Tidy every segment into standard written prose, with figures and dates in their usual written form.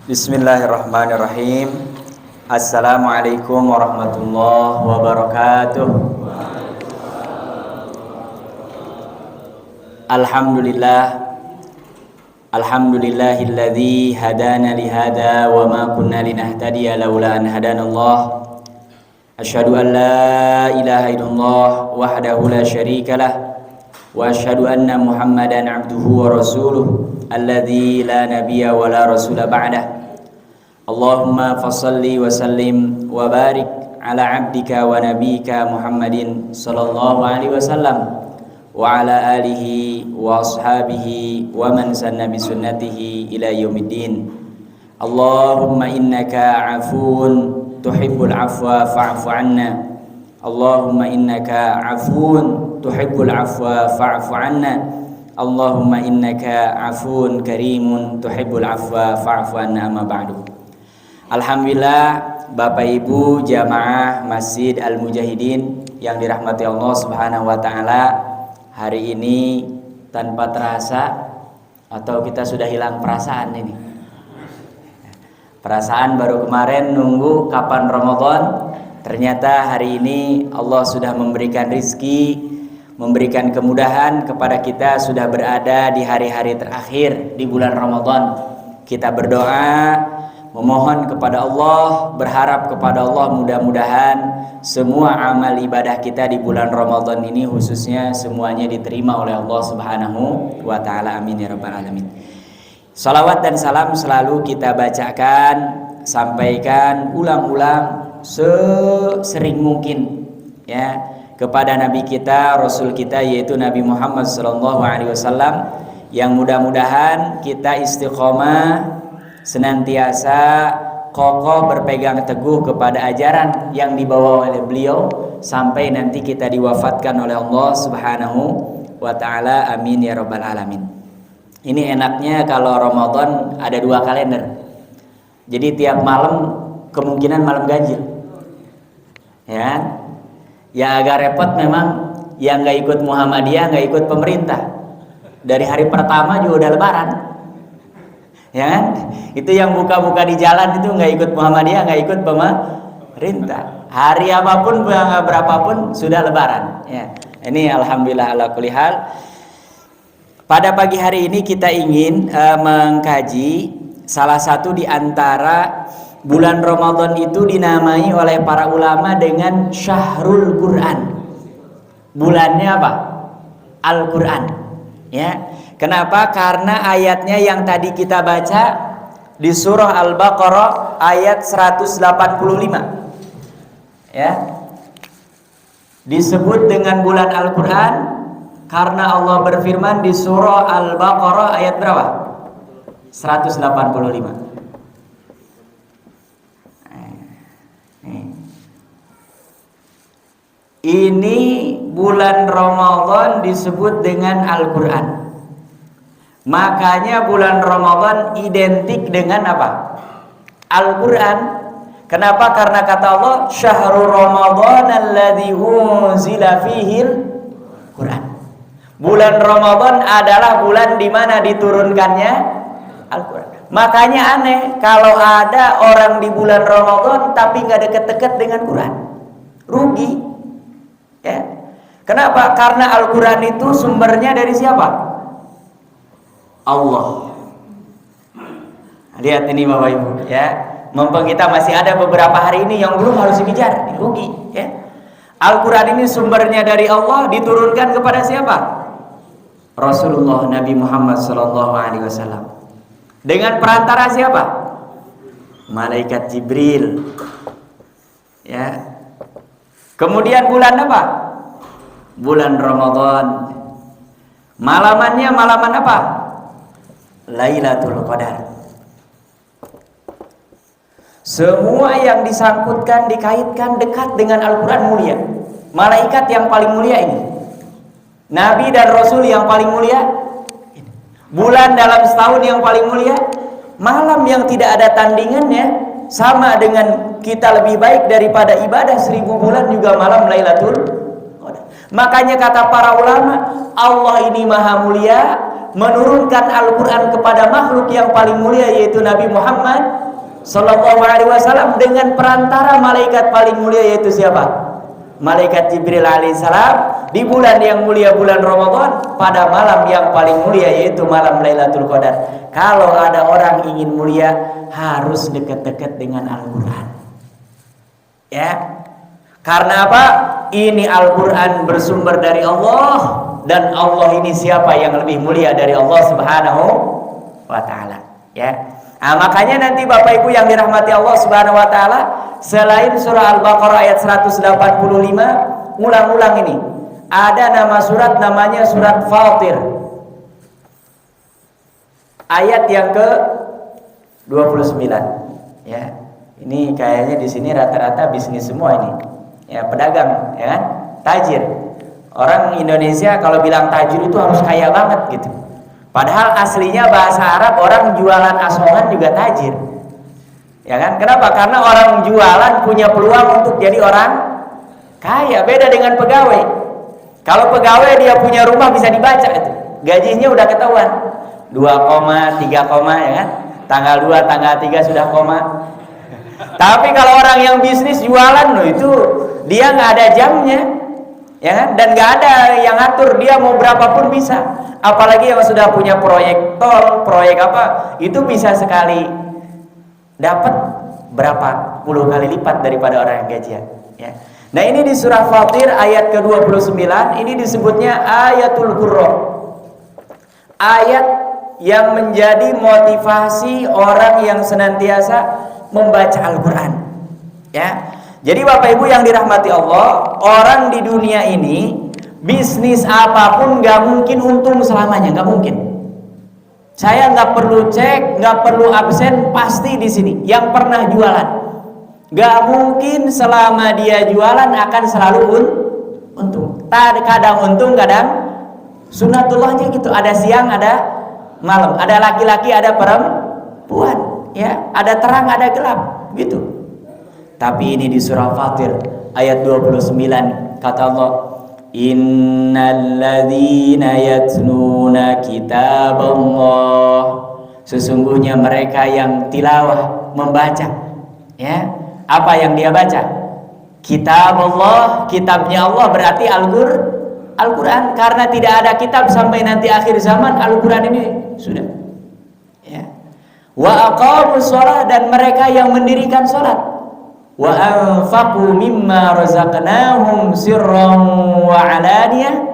Bismillahirrahmanirrahim. Assalamualaikum warahmatullahi wabarakatuh. Alhamdulillahilladzi hadana lihada wa ma kunna linahtadiya laula an hadanallah. Asyhadu an la ilaha illallah wahdahu la syarikalah wa asyhadu anna Muhammadan abduhu wa rasuluh alladzi la nabiyya wa la rasula ba'dah. Allahumma fassalli wa sallim wa barik ala abdika wa nabika Muhammadin sallallahu alaihi wasallam wa ala alihi wa ashabihi wa man sanna bi sunnatihi ila yaumiddin. Allahumma innaka afuun tuhibbul afwa fa'fu anna. Allahumma innaka afuun tuhibbul afwa fa'fu anna. Allahumma innaka afuun karimun tuhibbul afwa fa'fu anna. Amma ba'du. Alhamdulillah Bapak Ibu jamaah Masjid Al-Mujahidin yang dirahmati Allah Subhanahu wa taala, hari ini tanpa terasa atau kita sudah hilang perasaan ini. Perasaan baru kemarin nunggu kapan Ramadan, ternyata hari ini Allah sudah memberikan rizki, memberikan kemudahan kepada kita, sudah berada di hari-hari terakhir di bulan Ramadan. Kita berdoa, memohon kepada Allah, berharap kepada Allah mudah-mudahan semua amal ibadah kita di bulan Ramadan ini khususnya semuanya diterima oleh Allah Subhanahu wa taala. Amin ya rabbal alamin. Salawat dan salam selalu kita bacakan, sampaikan, ulang-ulang sesering mungkin ya kepada Nabi kita, Rasul kita, yaitu Nabi Muhammad SAW, yang mudah-mudahan kita istiqomah, senantiasa kokoh berpegang teguh kepada ajaran yang dibawa oleh beliau sampai nanti kita diwafatkan oleh Allah Subhanahu wa taala. Amin ya rabbal alamin. Ini enaknya kalau Ramadan ada 2 kalender. Jadi tiap malam kemungkinan malam ganjil. Ya. Ya agak repot memang yang nggak ikut Muhammadiyah, nggak ikut pemerintah. Dari hari pertama juga udah lebaran. Ya kan? Itu yang buka-buka di jalan itu nggak ikut Muhammadiyah, nggak ikut pemerintah. Hari apapun, berapapun sudah lebaran. Ya. Ini alhamdulillah ala kulli hal. Pada pagi hari ini kita ingin mengkaji salah satu di antara bulan Ramadan itu dinamai oleh para ulama dengan Syahrul Quran. Bulannya apa? Al-Quran. Ya. Kenapa? Karena ayatnya yang tadi kita baca di surah Al-Baqarah ayat 185. Ya. Disebut dengan bulan Al-Quran karena Allah berfirman di surah Al-Baqarah ayat berapa? 185. Ini bulan Ramadan disebut dengan Al-Quran. Makanya bulan Ramadan identik dengan apa? Al-Quran. Kenapa? Karena kata Allah, Syahrul Ramadan alladzi unzila fihil Quran. Bulan Ramadan adalah bulan di mana diturunkannya Al-Quran. Makanya aneh kalau ada orang di bulan Ramadan tapi nggak deket-deket dengan Quran. Rugi. Ya. Kenapa? Karena Al-Quran itu sumbernya dari siapa? Allah. Lihat ini Bapak Ibu ya. Mumpung kita masih ada beberapa hari ini yang belum harus dikejar, rugi ya. Al-Quran ini sumbernya dari Allah, diturunkan kepada siapa? Rasulullah Nabi Muhammad SAW. Dengan perantara siapa? Malaikat Jibril. Ya. Kemudian bulan apa? Bulan Ramadan. Malamannya malaman apa? Lailatul Qadar. Semua yang disangkutkan, dikaitkan dekat dengan Al-Quran mulia. Malaikat yang paling mulia ini, Nabi dan Rasul yang paling mulia, bulan dalam setahun yang paling mulia, malam yang tidak ada tandingannya, sama dengan kita lebih baik daripada ibadah 1000 bulan juga malam Lailatul Qadar. Makanya kata para ulama, Allah ini maha mulia, menurunkan Al-Quran kepada makhluk yang paling mulia, yaitu Nabi Muhammad Sallallahu Alaihi Wasallam, dengan perantara malaikat paling mulia, yaitu siapa? Malaikat Jibril alaihissalam, di bulan yang mulia, bulan Ramadan, pada malam yang paling mulia, yaitu malam Lailatul Qadar. Kalau ada orang ingin mulia, harus dekat-dekat dengan Al-Quran. Ya, karena apa? Ini Al-Quran bersumber dari Allah, dan Allah ini siapa yang lebih mulia dari Allah Subhanahu wa Ta'ala, ya. Nah, makanya nanti Bapak Ibu yang dirahmati Allah Subhanahu wa Ta'ala, selain surah Al-Baqarah ayat 185, ulang-ulang ini ada nama surat, namanya surat Fatir, ayat yang ke 29, ya. Ini kayaknya di sini rata-rata bisnis semua ini, ya, pedagang, ya kan, tajir. Orang Indonesia kalau bilang tajir itu harus kaya banget gitu. Padahal aslinya bahasa Arab, orang jualan asongan juga tajir. Ya kan? Kenapa? Karena orang jualan punya peluang untuk jadi orang kaya. Beda dengan pegawai. Kalau pegawai dia punya rumah bisa dibaca itu. Gajinya udah ketahuan. 2, 3, ya kan? Tanggal 2, tanggal 3 sudah koma. Tapi kalau orang yang bisnis jualan loh, itu dia nggak ada jamnya. Ya kan? Dan nggak ada yang ngatur, dia mau berapapun bisa. Apalagi yang sudah punya proyek tol, proyek apa, itu bisa sekali dapat berapa puluh kali lipat daripada orang yang gajian, ya. Nah, ini di surah Fatir ayat ke-29, ini disebutnya ayatul Qurra, ayat yang menjadi motivasi orang yang senantiasa membaca Al-Quran, ya. Jadi Bapak Ibu yang dirahmati Allah, orang di dunia ini bisnis apapun gak mungkin untung selamanya, gak mungkin. Saya gak perlu cek, gak perlu absen, pasti di sini yang pernah jualan, gak mungkin selama dia jualan akan selalu untung. Kadang untung, kadang sunatullahnya gitu. Ada siang, ada malam, ada laki-laki, ada perempuan, ya, ada terang, ada gelap, gitu. Tapi ini di surah Fatir ayat 29 kata Allah, innalladzina yatluna kitaballah, sesungguhnya mereka yang tilawah, membaca, ya. Apa yang dia baca? Kitabullah, kitabnya Allah, berarti Al-Quran. Karena tidak ada kitab sampai nanti akhir zaman, Al-Quran ini sudah, ya. Wa aqamus shalah, dan mereka yang mendirikan salat. Wa anfaqu mimma razaqnahum sirran wa alaniyah,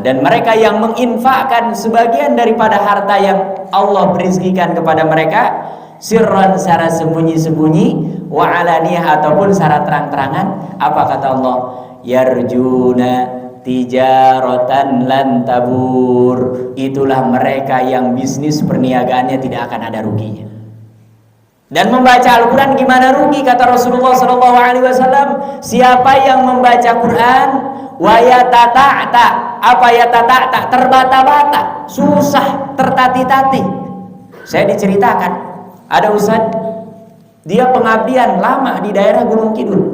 dan mereka yang menginfakkan sebagian daripada harta yang Allah berizkikan kepada mereka, sirran secara sembunyi-sembunyi, wa alaniyah ataupun secara terang-terangan. Apa kata Allah? Yarjuna tijaratan lan tabur, itulah mereka yang bisnis perniagaannya tidak akan ada ruginya. Dan membaca Al-Quran gimana rugi? Kata Rasulullah SAW, siapa yang membaca Quran wa yatata'ta, apa yatata'ta? Terbata-bata, susah, tertati-tati. Saya diceritakan, ada ustaz, dia pengabdian lama di daerah Gunung Kidul.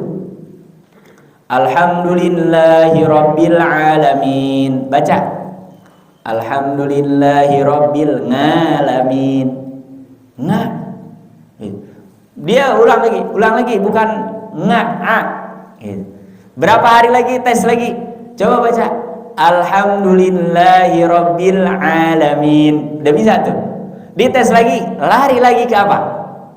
Alhamdulillahi Rabbil Alamin, baca Alhamdulillahi Rabbil Alamin. Dia ulang lagi, bukan berapa hari lagi, tes lagi, coba baca Alhamdulillahi Rabbil Alamin. Udah bisa tuh, dites lagi, lari lagi ke apa?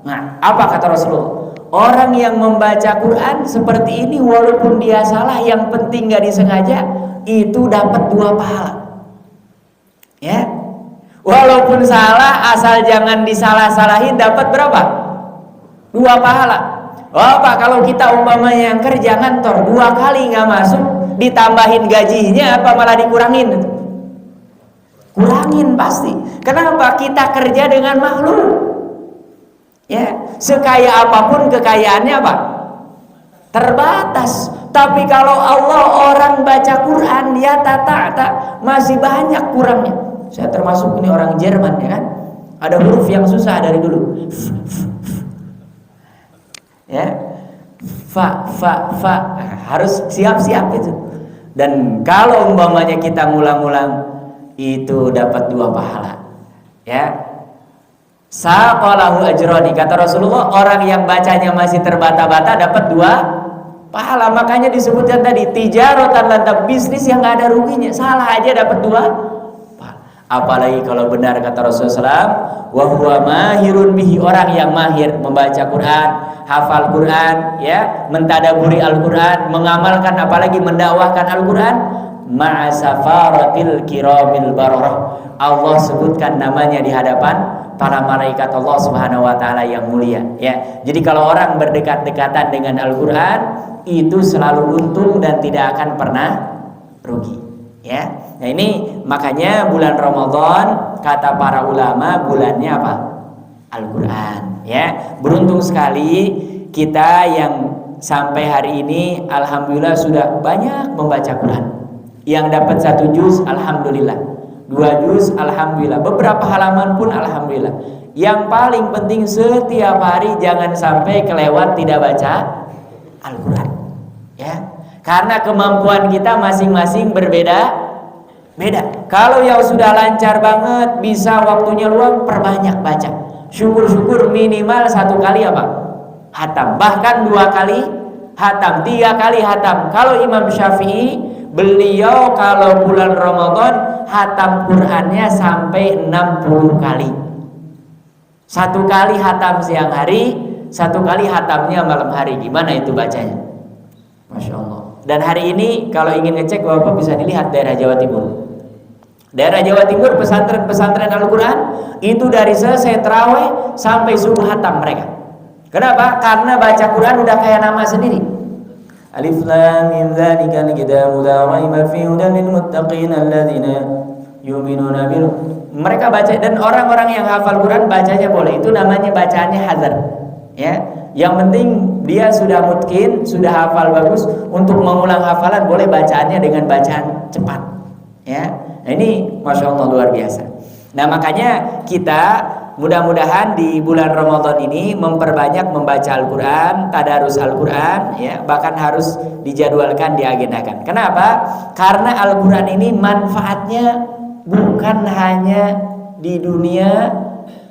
Nah, apa kata Rasulullah? Orang yang membaca Quran seperti ini, walaupun dia salah, yang penting gak disengaja, itu dapat 2 pahala, ya. Walaupun salah, asal jangan disalah-salahin, dapat berapa? 2 pahala. Oh Pak, kalau kita umpamanya yang kerja ngantor 2 kali nggak masuk, ditambahin gajinya apa malah dikurangin? Kurangin pasti. Kenapa? Kita kerja dengan makhluk, ya. Sekaya apapun kekayaannya apa? Terbatas. Tapi kalau Allah, orang baca Quran, ya tata masih banyak kurangnya. Saya termasuk ini orang Jerman, ya kan? Ada huruf yang susah dari dulu, ya, fa, harus siap-siap itu. Dan kalau umpamanya kita ngulang-ngulang itu dapat 2 pahala. Ya. Saqalahu ajroni, kata Rasulullah, orang yang bacanya masih terbata-bata dapat 2 pahala. Makanya disebutkan tadi tijaratan lantab, bisnis yang nggak ada ruginya, salah aja dapat 2 pahala. Apalagi kalau benar kata Rasulullah, wa huwa mahirun bihi, orang yang mahir membaca Quran, hafal Quran, ya, mentadaburi Al-Quran, mengamalkan, apalagi mendakwahkan Al-Quran, ma'a safaratil kiramil bararah. Allah sebutkan namanya di hadapan para malaikat Allah Subhanahu wa taala yang mulia, ya. Jadi kalau orang berdekat-dekatan dengan Al-Qur'an itu selalu untung dan tidak akan pernah rugi, ya. Nah, ini makanya bulan Ramadan kata para ulama bulannya apa? Al-Qur'an, ya. Beruntung sekali kita yang sampai hari ini alhamdulillah sudah banyak membaca Quran. Yang dapat 1 juz alhamdulillah, 2 juz alhamdulillah, beberapa halaman pun alhamdulillah. Yang paling penting setiap hari jangan sampai kelewat tidak baca Al-Quran, ya. Karena kemampuan kita masing-masing berbeda-beda. Kalau yang sudah lancar banget, bisa waktunya luang, perbanyak baca. Syukur-syukur minimal 1 kali apa? Hatam. Bahkan 2 kali hatam, 3 kali hatam. Kalau Imam Syafi'i, beliau kalau bulan Ramadan hatam Qur'annya sampai 60 kali. 1 kali hatam siang hari, 1 kali hatamnya malam hari. Gimana itu bacanya? Masya Allah. Dan hari ini kalau ingin ngecek, Bapak bisa dilihat daerah Jawa Timur. Daerah Jawa Timur pesantren-pesantren Al-Quran itu dari selesai tarawih sampai subuh hatam mereka. Kenapa? Karena baca Quran udah kayak nama sendiri. Alif lam mim dzalikal kitabu la raiba fihi hudan lil muttaqin alladzina yu'minuna bil. Mereka baca, dan orang-orang yang hafal Quran bacanya boleh. Itu namanya bacaannya hazar, ya. Yang penting dia sudah mutqin, sudah hafal bagus. Untuk mengulang hafalan boleh bacaannya dengan bacaan cepat, ya. Nah, ini Masya Allah luar biasa. Nah, makanya kita mudah-mudahan di bulan Ramadan ini memperbanyak membaca Al-Quran, tadarus Al-Quran, ya, bahkan harus dijadwalkan, diagendakan. Kenapa? Karena Al-Quran ini manfaatnya bukan hanya di dunia,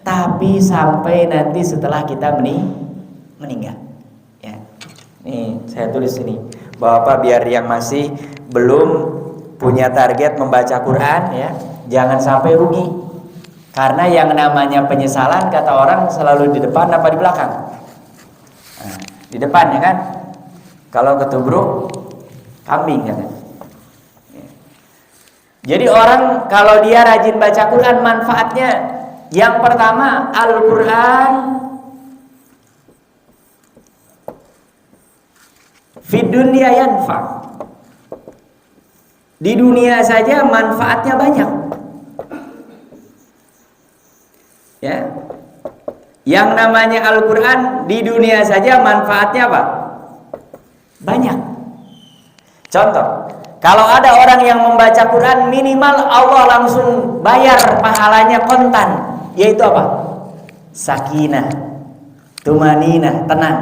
tapi sampai nanti setelah kita meninggal. Ya. Nih saya tulis ini, Bapak biar yang masih belum punya target membaca Quran, ya, jangan sampai rugi. Karena yang namanya penyesalan kata orang selalu di depan apa di belakang? Nah, di depan, ya kan? Kalau ketubruk kambing, ya kan? Jadi orang kalau dia rajin baca Quran, manfaatnya yang pertama, Al-Quran fid dunya yanfa. Di dunia saja manfaatnya banyak. Ya. Yang namanya Al-Quran di dunia saja manfaatnya apa? Banyak. Contoh, kalau ada orang yang membaca Quran, minimal Allah langsung bayar pahalanya kontan, yaitu apa? Sakinah, tumaninah, tenang.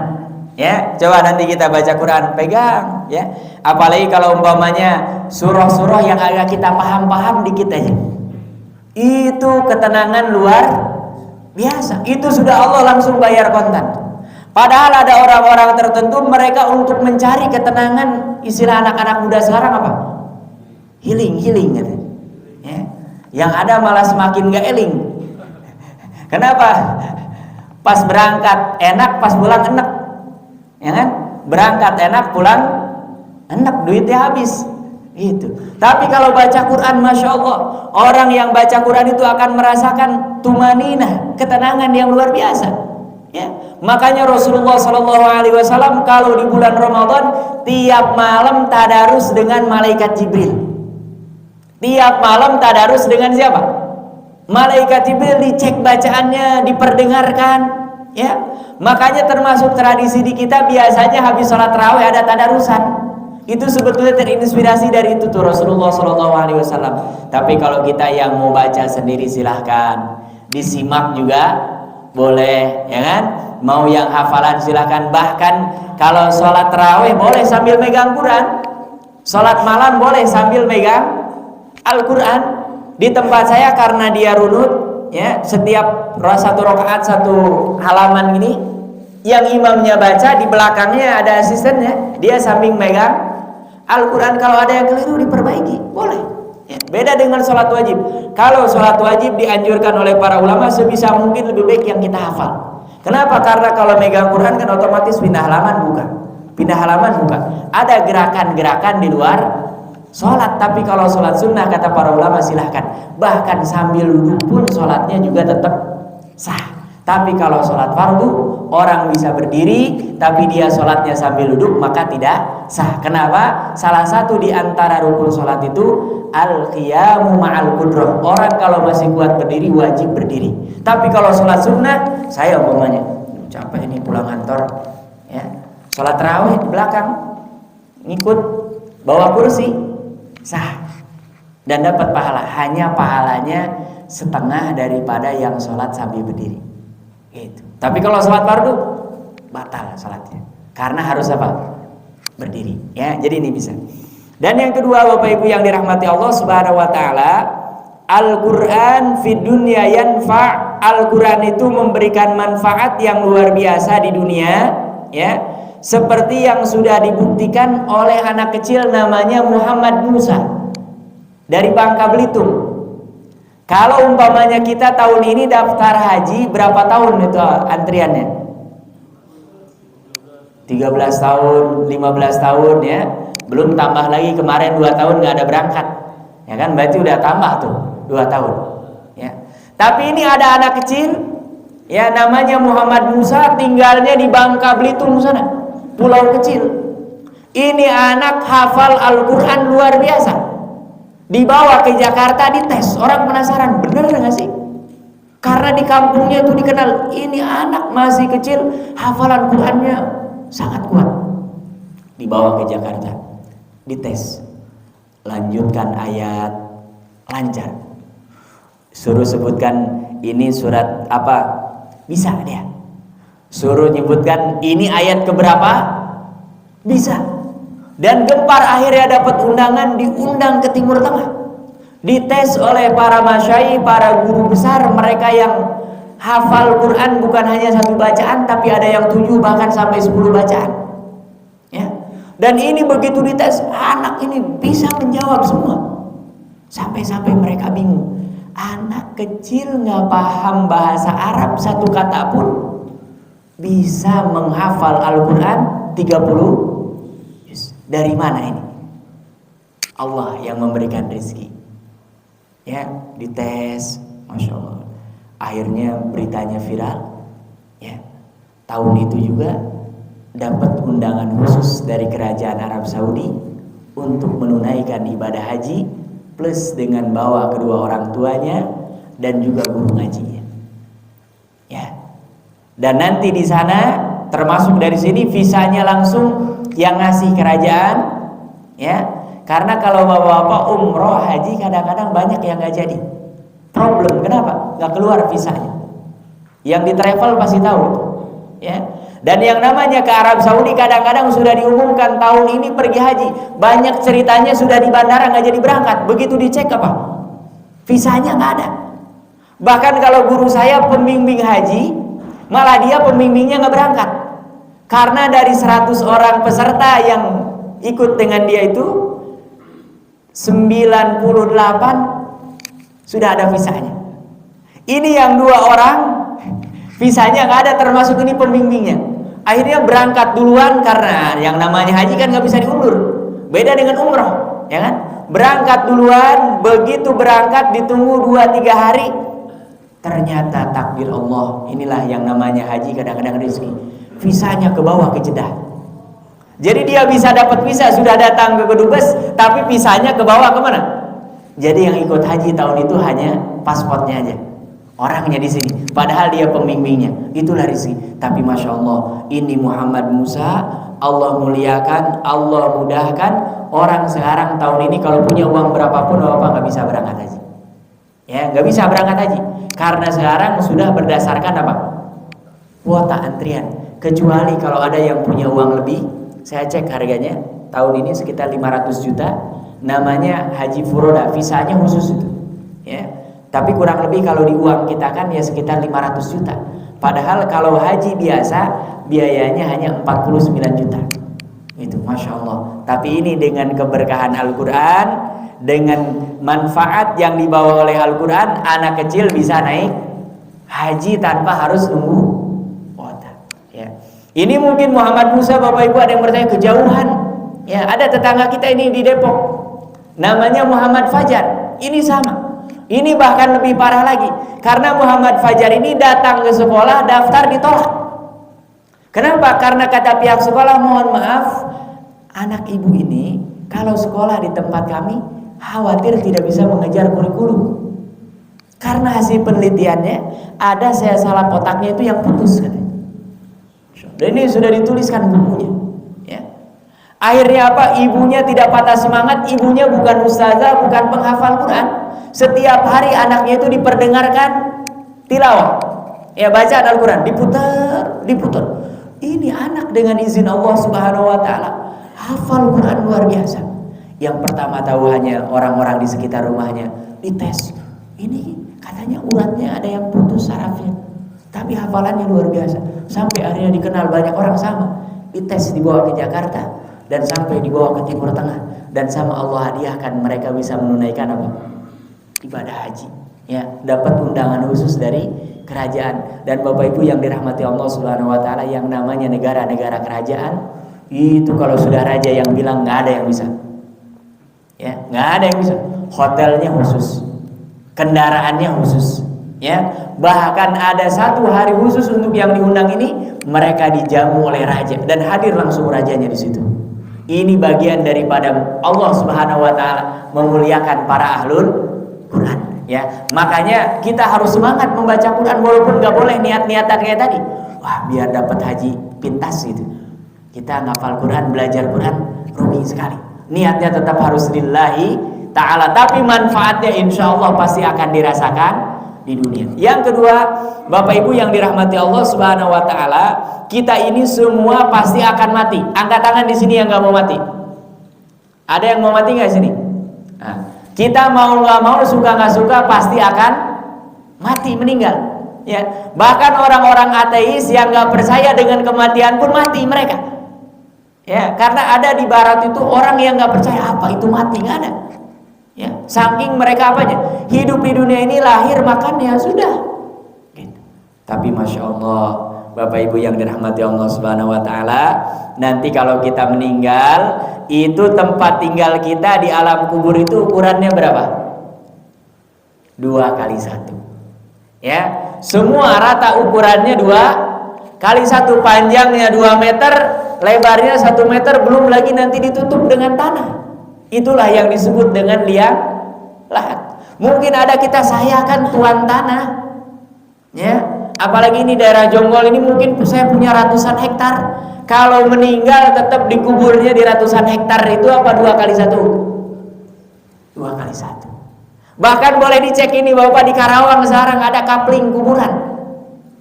Ya, coba nanti kita baca Quran, pegang, ya. Apalagi kalau umpamanya surah-surah yang agak kita paham-paham dikit aja, itu ketenangan luar biasa. Itu sudah Allah langsung bayar kontan. Padahal ada orang-orang tertentu mereka untuk mencari ketenangan, istilah anak-anak muda sekarang apa? Healing gitu. Ya. Yang ada malah semakin gak eling. Kenapa? Pas berangkat enak, pas pulang enak. Ya kan? Berangkat enak, pulang enak, duitnya habis. Itu. Tapi kalau baca Quran, Masya Allah, orang yang baca Quran itu akan merasakan tumaninah, ketenangan yang luar biasa. Ya. Makanya Rasulullah SAW kalau di bulan Ramadan tiap malam tadarus dengan malaikat Jibril. Tiap malam tadarus dengan siapa? Malaikat Jibril, dicek bacaannya, diperdengarkan, ya. Makanya termasuk tradisi di kita biasanya habis sholat tarawih ada tadarusan. Itu sebetulnya terinspirasi dari itu tuh Rasulullah SAW. Tapi kalau kita yang mau baca sendiri silahkan, disimak juga boleh, ya kan? Mau yang hafalan silahkan. Bahkan kalau sholat tarawih boleh sambil megang Quran, sholat malam boleh sambil megang Al-Quran, Di tempat saya karena dia runut, ya, setiap satu rakaat satu halaman ini, yang imamnya baca di belakangnya ada asistennya, dia samping megang Al-Quran. Kalau ada yang keliru diperbaiki, boleh. Ya, beda dengan sholat wajib. Kalau sholat wajib dianjurkan oleh para ulama sebisa mungkin lebih baik yang kita hafal. Kenapa? Karena kalau megang Quran kan otomatis pindah halaman buka. Ada gerakan-gerakan di luar sholat. Tapi kalau sholat sunnah kata para ulama silahkan. Bahkan sambil duduk pun sholatnya juga tetap sah. Tapi kalau sholat fardu orang bisa berdiri tapi dia sholatnya sambil duduk maka tidak sah. Kenapa? Salah satu di antara rukun sholat itu al-qiyamu ma'al qudrah. Orang kalau masih kuat berdiri wajib berdiri. Tapi kalau sholat sunnah, saya umpamanya capek ini pulang kantor, ya, sholat tarawih di belakang, ngikut bawa kursi, sah dan dapat pahala. Hanya pahalanya setengah daripada yang sholat sambil berdiri. Gitu. Tapi kalau sholat fardu batal sholatnya karena harus apa? Berdiri. Ya, jadi ini bisa. Dan yang kedua, Bapak Ibu yang dirahmati Allah Subhanahu wa taala, Al-Qur'an fid dunya yanfa'. Al-Qur'an itu memberikan manfaat yang luar biasa di dunia, ya. Seperti yang sudah dibuktikan oleh anak kecil namanya Muhammad Musa dari Bangka Belitung. Kalau umpamanya kita tahun ini daftar haji, berapa tahun itu antriannya? 13 tahun, 15 tahun, ya. Belum tambah lagi kemarin 2 tahun gak ada berangkat. Ya kan, berarti udah tambah tuh 2 tahun. Ya. Tapi ini ada anak kecil, ya, namanya Muhammad Musa, tinggalnya di Bangka Belitung sana, pulau kecil. Ini anak hafal Al-Quran luar biasa. Dibawa ke Jakarta dites, orang penasaran, bener gak sih? Karena di kampungnya itu dikenal, ini anak masih kecil, hafalan Qurannya sangat kuat. Dibawa ke Jakarta, dites, lanjutkan ayat, lancar. Suruh sebutkan ini surat apa, bisa dia. Suruh nyebutkan ini ayat keberapa, bisa. Dan gempar akhirnya dapat undangan, diundang ke Timur Tengah. Dites oleh para masyayikh, para guru besar, mereka yang hafal Quran bukan hanya 1 bacaan, tapi ada yang 7 bahkan sampai 10 bacaan. Ya. Dan ini begitu dites, anak ini bisa menjawab semua. Sampai-sampai mereka bingung. Anak kecil nggak paham bahasa Arab 1 kata pun bisa menghafal Al-Quran 30. Dari mana ini? Allah yang memberikan rezeki. Ya, dites, masya Allah. Akhirnya beritanya viral. Ya, tahun itu juga dapat undangan khusus dari kerajaan Arab Saudi untuk menunaikan ibadah haji, plus dengan bawa kedua orang tuanya dan juga guru ngajinya. Ya, dan nanti di sana termasuk dari sini visanya langsung yang ngasih kerajaan, ya. Karena kalau bapak-bapak umroh haji kadang-kadang banyak yang nggak jadi. Problem kenapa? Nggak keluar visanya. Yang di travel pasti tahu, ya. Dan yang namanya ke Arab Saudi kadang-kadang sudah diumumkan tahun ini pergi haji, banyak ceritanya sudah di bandara nggak jadi berangkat. Begitu dicek apa? Visanya nggak ada. Bahkan kalau guru saya pembimbing haji, malah dia pembimbingnya nggak berangkat. Karena dari 100 orang peserta yang ikut dengan dia itu 98 sudah ada visanya. Ini yang 2 orang visanya nggak ada, termasuk ini pembimbingnya. Akhirnya berangkat duluan karena yang namanya haji kan nggak bisa diundur. Beda dengan umroh, ya kan? Berangkat duluan, begitu berangkat ditunggu 2-3 hari. Ternyata takdir Allah, inilah yang namanya haji kadang-kadang rezeki. Visanya ke bawah ke Jeddah. Jadi dia bisa dapat visa sudah datang ke Kedubes, tapi visanya ke bawah kemana? Jadi yang ikut haji tahun itu hanya pasportnya aja, orangnya di sini. Padahal dia pembimbingnya. Itulah rezeki. Tapi masya Allah, ini Muhammad Musa, Allah muliakan, Allah mudahkan. Orang sekarang tahun ini kalau punya uang berapapun, bapak nggak bisa berangkat haji. Ya, nggak bisa berangkat haji karena sekarang sudah berdasarkan apa? Kuota antrian. Kecuali kalau ada yang punya uang lebih, saya cek harganya tahun ini sekitar 500 juta, namanya Haji Furoda, visanya khusus itu. Ya. Tapi kurang lebih kalau di uang kita kan ya sekitar 500 juta. Padahal kalau haji biasa biayanya hanya 49 juta. Itu Masya Allah. Tapi ini dengan keberkahan Al-Quran, dengan manfaat yang dibawa oleh Al-Quran, anak kecil bisa naik haji tanpa harus nunggu kuota. Ya. Ini mungkin Muhammad Musa, Bapak Ibu ada yang bertanya kejauhan. Ya, ada tetangga kita ini di Depok, namanya Muhammad Fajar. Ini sama. Ini bahkan lebih parah lagi, karena Muhammad Fajar ini datang ke sekolah, daftar ditolak. Kenapa? Karena kata pihak sekolah, mohon maaf, anak ibu ini kalau sekolah di tempat kami khawatir tidak bisa mengejar kurikulum. Karena hasil penelitiannya ada saya salah kotaknya itu yang putus katanya. Dan ini sudah dituliskan bukunya. Ya. Akhirnya apa? Ibunya tidak patah semangat. Ibunya bukan ustazah, bukan penghafal Quran. Setiap hari anaknya itu diperdengarkan tilawah, ya bacaan Al-Quran, diputar. Ini anak dengan izin Allah Subhanahu Wa Taala hafal Quran luar biasa. Yang pertama tahu hanya orang-orang di sekitar rumahnya, dites. Ini katanya uratnya ada yang putus sarafnya, tapi hafalannya luar biasa. Sampai akhirnya dikenal banyak orang sama. Dites dibawa ke Jakarta dan sampai dibawa ke Timur Tengah, dan sama Allah hadiahkan mereka bisa menunaikan apa? Ibadah haji, ya, dapat undangan khusus dari kerajaan. Dan Bapak Ibu yang dirahmati Allah Subhanahu Wa Taala, yang namanya negara-negara kerajaan itu kalau sudah raja yang bilang nggak ada yang bisa, ya, nggak ada yang bisa. Hotelnya khusus, kendaraannya khusus, ya, bahkan ada satu hari khusus untuk yang diundang ini, mereka dijamu oleh raja dan hadir langsung rajanya di situ. Ini bagian daripada Allah Subhanahu Wa Taala memuliakan para ahlul Quran, ya. Makanya kita harus semangat membaca Quran, walaupun nggak boleh niat-niatan kayak tadi. Wah, biar dapat haji pintas gitu. Kita ngafal Quran, belajar Quran, rugi sekali. Niatnya tetap harus lillahi ta'ala, tapi manfaatnya insya Allah pasti akan dirasakan di dunia. Yang kedua, Bapak Ibu yang dirahmati Allah Subhanahu Wa Taala, kita ini semua pasti akan mati. Angkat tangan di sini yang nggak mau mati. Ada yang mau mati nggak sini? Nah, kita mau nggak mau, suka nggak suka, pasti akan mati, meninggal. Ya, bahkan orang-orang ateis yang nggak percaya dengan kematian pun mati mereka. Ya, karena ada di Barat itu orang yang nggak percaya apa itu mati, nggak ada. Ya, saking mereka apanya, hidup di dunia ini lahir makan ya sudah. Gitu. Tapi Masya Allah, Bapak Ibu yang dirahmati Allah Subhanahu Wa Taala, nanti kalau kita meninggal, itu tempat tinggal kita di alam kubur itu ukurannya berapa? 2x1. Ya, semua rata ukurannya 2x1, panjangnya 2 meter, lebarnya 1 meter, belum lagi nanti ditutup dengan tanah. Itulah yang disebut dengan liang lahat. Mungkin ada kita sayangkan tuan tanah, ya. Apalagi ini daerah Jonggol ini mungkin saya punya ratusan hektar. Kalau meninggal tetap dikuburnya di ratusan hektar, itu apa 2x1? 2x1. Bahkan boleh dicek ini Bapak, di Karawang sekarang ada kapling kuburan.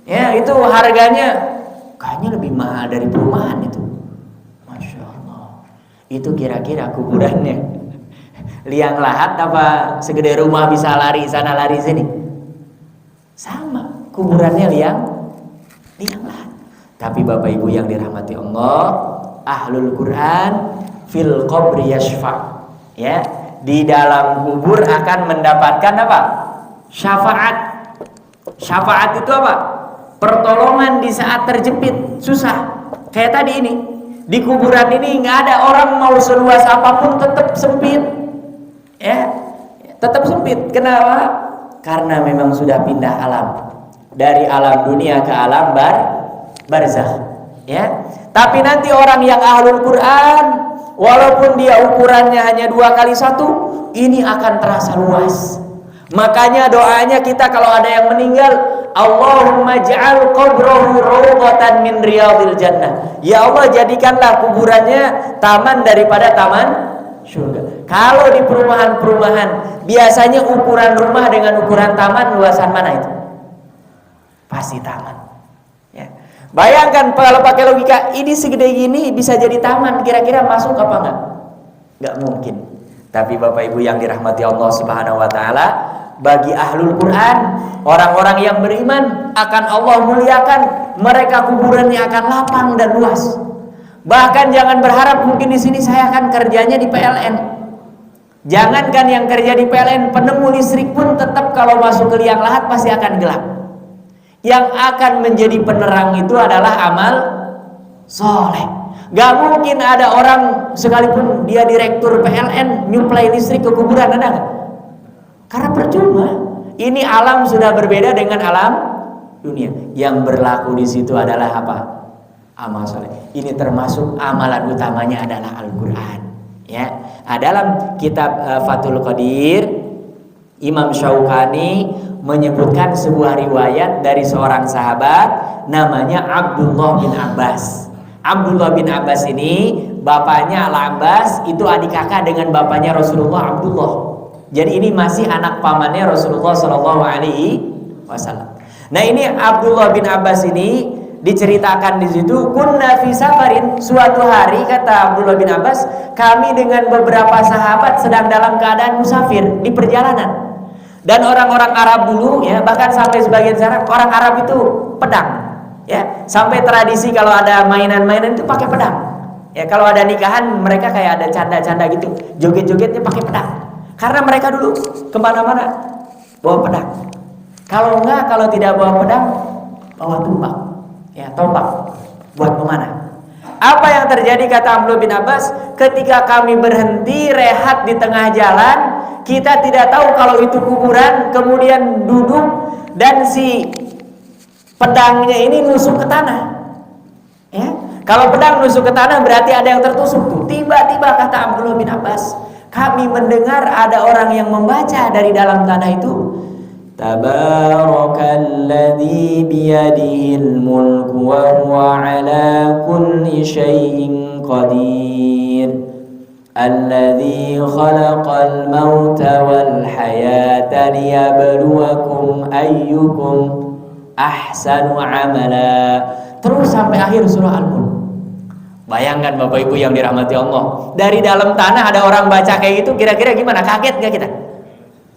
Ya, itu harganya kayaknya lebih mahal dari perumahan itu. Masya Allah. Itu kira-kira kuburannya liang lahat apa segede rumah bisa lari sana lari sini? Sama, kuburannya liang lahat. Tapi Bapak Ibu yang dirahmati Allah, ahlul Quran fil qabri yashfa', ya, di dalam kubur akan mendapatkan apa? Syafaat. Syafaat itu apa? Pertolongan di saat terjepit, susah. Kayak tadi ini, di kuburan ini nggak ada orang mau seluas apapun tetap sempit, ya, tetap sempit. Kenapa? Karena memang sudah pindah alam, dari alam dunia ke alam barzakh, ya. Tapi nanti orang yang ahlul Quran, walaupun dia ukurannya hanya 2x1, ini akan terasa luas. Makanya doanya kita kalau ada yang meninggal, Allahumma ja'al qabrahu rawdatan min riyadil jannah. Ya Allah, jadikanlah kuburannya taman daripada taman surga. Kalau di perumahan-perumahan, biasanya ukuran rumah dengan ukuran taman luasan mana itu? Pasti taman. Ya. Bayangkan kalau pakai logika, ini segede gini bisa jadi taman, kira-kira masuk apa enggak? Enggak mungkin. Tapi Bapak Ibu yang dirahmati Allah Subhanahu Wa Taala, bagi ahlul Quran, orang-orang yang beriman, akan Allah muliakan. Mereka kuburannya akan lapang dan luas. Bahkan jangan berharap mungkin di sini saya akan kerjanya di PLN. Jangankan yang kerja di PLN, penemu listrik pun tetap kalau masuk ke liang lahat pasti akan gelap. Yang akan menjadi penerang itu adalah amal soleh. Gak mungkin ada orang sekalipun dia direktur PLN nyuplai listrik ke kuburan, ada gak? Karena percuma. Ini alam sudah berbeda dengan alam dunia. Yang berlaku di situ adalah apa? Amal soleh. Ini termasuk amalan utamanya adalah Al-Quran. Ya, dalam kitab Fathul Qadir, Imam Syaukani menyebutkan sebuah riwayat dari seorang sahabat namanya Abdullah bin Abbas. Abdullah bin Abbas ini bapaknya Al-Abbas, itu adik kakak dengan bapaknya Rasulullah Abdullah. Jadi ini masih anak pamannya Rasulullah Shallallahu Alaihi Wasallam. Nah, ini Abdullah bin Abbas ini diceritakan di situ, kunna fi safarin, suatu hari kata Abdullah bin Abbas, kami dengan beberapa sahabat sedang dalam keadaan musafir di perjalanan. Dan orang-orang Arab dulu ya, bahkan sampai sebagian sekarang orang Arab itu pedang. Ya, sampai tradisi kalau ada mainan-mainan itu pakai pedang. Ya, kalau ada nikahan mereka kayak ada canda-canda gitu, joget-jogetnya pakai pedang. Karena mereka dulu kemana-mana bawa pedang. Kalau tidak bawa pedang, bawa tumbak. Ya, tombak buat memanah. Apa yang terjadi kata Abdullah bin Abbas, ketika kami berhenti rehat di tengah jalan, kita tidak tahu kalau itu kuburan, kemudian duduk dan si pedangnya ini nusuk ke tanah. Ya, kalau pedang nusuk ke tanah berarti ada yang tertusuk tuh. Tiba-tiba kata Abdullah bin Abbas, kami mendengar ada orang yang membaca dari dalam tanah itu, Tabarakalladzi biyadihil mulku wa huwa ala kulli syai'in qadir alladzi khalaqal mauta wal hayata liyabluwakum ayyukum ahsanu amala. Terus sampai akhir surah Al-Mulk. Bayangkan Bapak Ibu yang dirahmati Allah, dari dalam tanah ada orang baca kayak gitu, kira-kira gimana? Kaget gak kita?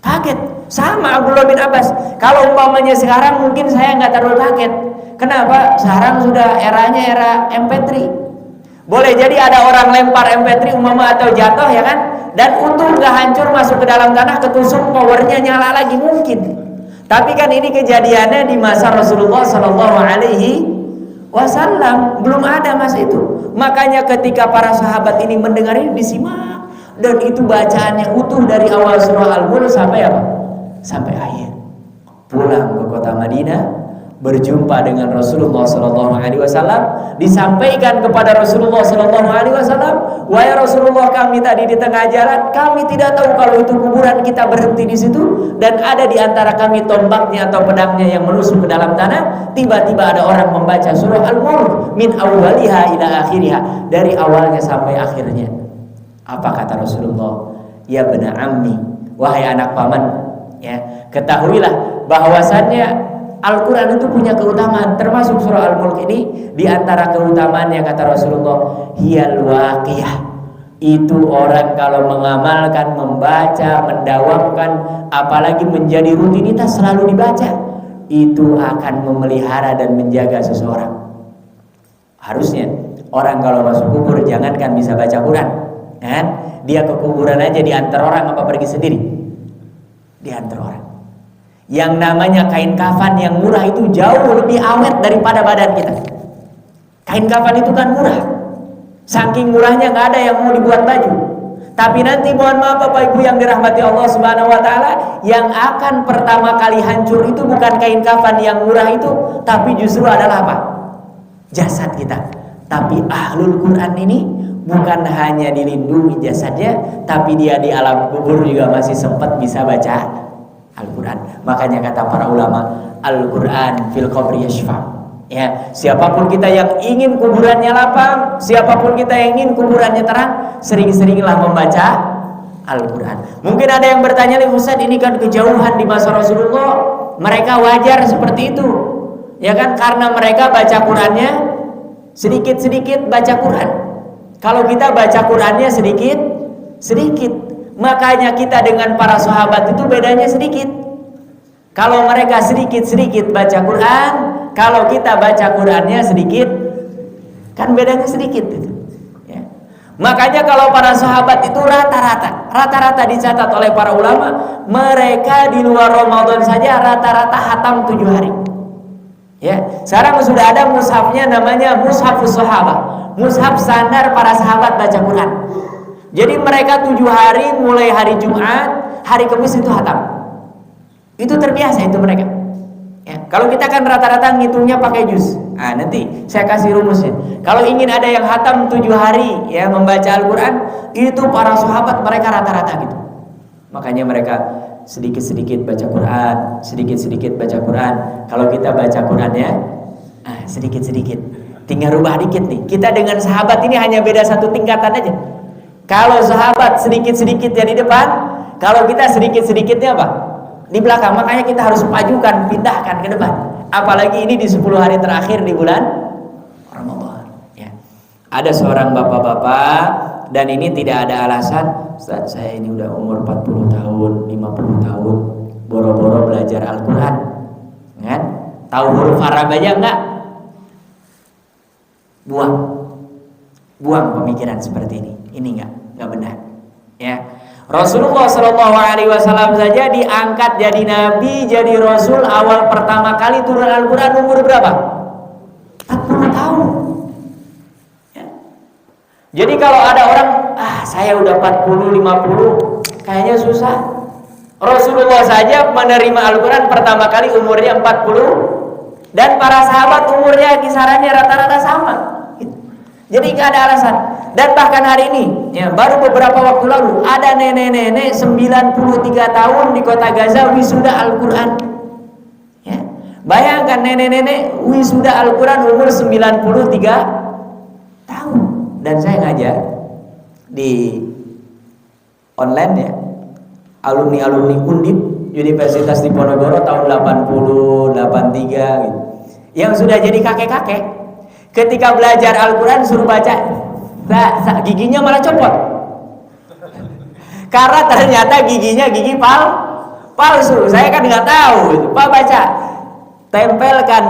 Kaget. Sama Abdullah bin Abbas. Kalau umpamanya sekarang mungkin saya nggak terlalu kaget. Kenapa? Sekarang sudah eranya era MP3. Boleh jadi ada orang lempar MP3 umpama atau jatuh ya kan, dan untung nggak hancur masuk ke dalam tanah, ketusuk, powernya nyala lagi mungkin. Tapi kan ini kejadiannya di masa Rasulullah Shallallahu Alaihi Wasallam, belum ada masa itu. Makanya ketika para sahabat ini mendengar ini disimak, dan itu bacaannya utuh dari awal surah Al-Mulk sampai apa? Sampai akhir. Pulang ke kota Madinah, berjumpa dengan Rasulullah Sallallahu Alaihi Wasallam, disampaikan kepada Rasulullah Sallallahu Alaihi Wasallam, wahai Rasulullah, kami tadi di tengah jalan, kami tidak tahu kalau itu kuburan, kita berhenti di situ, dan ada di antara kami tombaknya atau pedangnya yang menusuk ke dalam tanah. Tiba-tiba ada orang membaca surah Al-Mulk min awwaliha ila akhiriha, dari awalnya sampai akhirnya. Apa kata Rasulullah? Ya bena ammi, wahai anak paman, ya, ketahuilah bahwasannya Al-Quran itu punya keutamaan, termasuk surah Al-Mulk ini. Di antara keutamaannya kata Rasulullah, hiyal waqiyah, itu orang kalau mengamalkan, membaca, mendawamkan, apalagi menjadi rutinitas selalu dibaca, itu akan memelihara dan menjaga seseorang. Harusnya orang kalau masuk kubur jangankan bisa baca Quran, kan? Dia ke kuburan aja diantar orang apa pergi sendiri? Diantar orang. Yang namanya kain kafan yang murah itu jauh lebih awet daripada badan kita. Kain kafan itu kan murah, saking murahnya nggak ada yang mau dibuat baju. Tapi nanti mohon maaf Bapak Ibu yang dirahmati Allah Subhanahu Wa Taala, yang akan pertama kali hancur itu bukan kain kafan yang murah itu, tapi justru adalah apa? Jasad kita. Tapi ahlul Quran ini bukan hanya dilindungi jasadnya, tapi dia di alam kubur juga masih sempat bisa baca Al-Quran. Makanya kata para ulama, Al-Quran fil qabri yashfa. Ya, siapapun kita yang ingin kuburannya lapang, siapapun kita yang ingin kuburannya terang, sering-seringlah membaca Al-Quran. Mungkin ada yang bertanya, Ustaz, ini kan kejauhan di masa Rasulullah, mereka wajar seperti itu, ya kan? Karena mereka baca Qurannya sedikit-sedikit baca Quran. Kalau kita baca Qurannya sedikit-sedikit, makanya kita dengan para sahabat itu bedanya sedikit. Kalau mereka sedikit-sedikit baca Quran, kalau kita baca Qurannya sedikit, kan bedanya sedikit itu. Ya. Makanya kalau para sahabat itu rata-rata dicatat oleh para ulama, mereka di luar Ramadan saja rata-rata hatam 7 hari. Ya, sekarang sudah ada mushafnya namanya Mushafus Sahabah, mushaf standar para sahabat baca Quran. Jadi mereka 7 hari, mulai hari Jumat, hari Kamis itu hatam. Itu terbiasa itu mereka. Ya, kalau kita kan rata-rata ngitungnya pakai juz. Nah, nanti saya kasih rumusnya. Kalau ingin ada yang hatam 7 hari ya membaca Al-Quran, itu para sahabat mereka rata-rata gitu. Makanya mereka sedikit-sedikit baca Quran, sedikit-sedikit baca Quran. Kalau kita baca Qurannya sedikit-sedikit, tinggal rubah dikit nih. Kita dengan sahabat ini hanya beda satu tingkatan aja. Kalau sahabat sedikit-sedikit ya di depan, kalau kita sedikit-sedikitnya apa? Di belakang. Makanya kita harus majukan, pindahkan ke depan. Apalagi ini di 10 hari terakhir di bulan Ramadan. Ya. Ada seorang bapak-bapak dan ini tidak ada alasan, Ustaz saya ini udah umur 40 tahun, 50 tahun, boro-boro belajar Al-Quran, kan? Tahu huruf Arab aja enggak? Buang pemikiran seperti ini. Ini enggak benar. Ya. Rasulullah SAW saja diangkat jadi nabi, jadi rasul awal pertama kali turun Al-Quran umur berapa? 40 tahun. Ya. Jadi kalau ada orang, saya udah 40, 50, kayaknya susah. Rasulullah saja menerima Al-Quran pertama kali umurnya 40, dan para sahabat umurnya kisarannya rata-rata sama. Jadi gak ada alasan. Dan bahkan hari ini, ya, baru beberapa waktu lalu ada nenek-nenek 93 tahun di kota Gaza wisuda Al-Quran. Ya. Bayangkan nenek-nenek wisuda Al-Quran umur 93 tahun. Dan saya ngajar di online ya, alumni Undip Universitas Diponegoro tahun 80, 83 gitu. Yang sudah jadi kakek-kakek, ketika belajar Al-Quran suruh baca, giginya malah copot. Karena ternyata giginya gigi palsu. Saya kan nggak tahu itu. Pak baca, tempelkan